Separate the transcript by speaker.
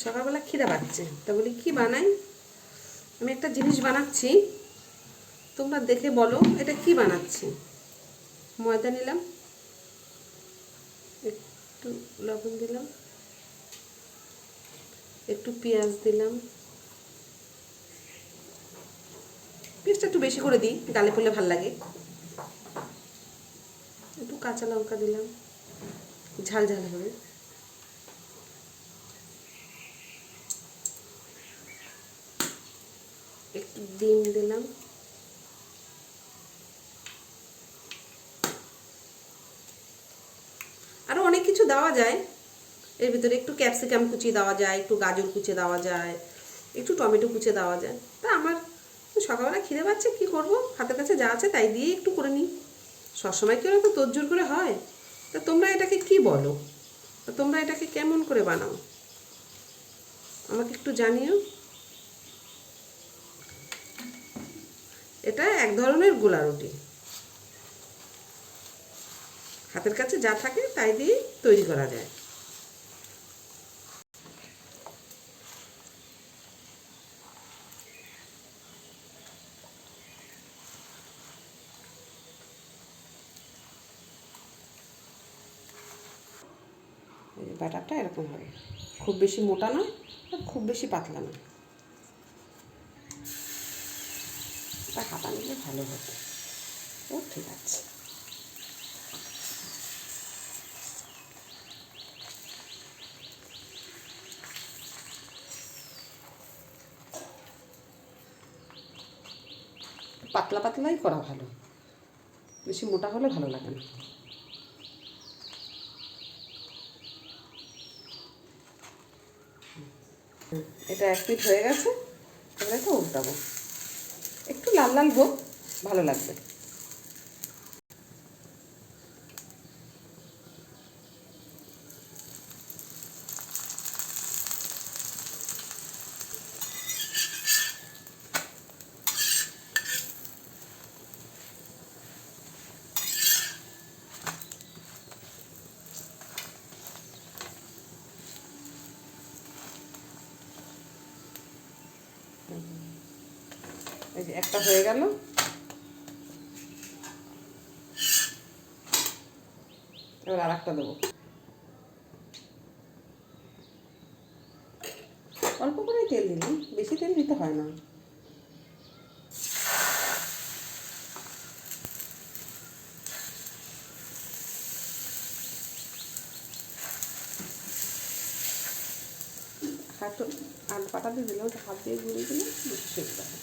Speaker 1: সকালবেলা খিদে পাচ্ছে, তা বলি কি বানাই। আমি একটা জিনিস বানাচ্ছি, তোমরা দেখে বলো এটা কি বানাচ্ছি। ময়দা নিলাম, একটু লবণ দিলাম, একটু পেঁয়াজ দিলাম, পেঁয়াজটা একটু বেশি করে দিই, ডালে পড়লে ভাল লাগে। একটু কাঁচা লঙ্কা দিলাম, ঝাল ঝাল হবে। একটু ডিম দিলাম, আরও অনেক কিছু দেওয়া যায় এর ভিতরে। একটু ক্যাপসিকাম কুচি দেওয়া যায়, একটু গাজর কুচি দেওয়া যায়, একটু টমেটো কুচি দেওয়া যায়। তা আমার সকালবেলা খিদে পাচ্ছে, কী করব, হাতের কাছে যা আছে তাই দিয়ে একটু করে নিই। সবসময় কেউ তো তোড়জোড় করে হয়। তা তোমরা এটাকে কি বলো, তা তোমরা এটাকে কেমন করে বানাও আমাকে একটু জানিও। এটা এক ধরনের গোলা রুটি, হাতের কাছে যা থাকে তাই দিয়ে তৈরি করা যায়। ব্যাটারটা এরকম হবে, খুব বেশি মোটা নয় আর খুব বেশি পাতলা নয়। এটা হাতা নিলে ভালো হবে। ও ঠিক আছে। পাতলা পাতলাই করা ভালো, বেশি মোটা হলে ভালো লাগে না। এটা এক পিঠ হয়ে গেছে, এবার এটা উল্টাবো। একটু লাল লাল হোক, ভালো লাগবে। এই যে একটা হয়ে গেল, এবার আর একটা দেবো। অল্প করেই তেল দিলাম, বেশি তেল দিতে হয় না। হাত আর পাটা দিয়ে দিলাম, হাত দিয়ে ঘুরিয়ে দিলে বেশি সুবিধা হয়।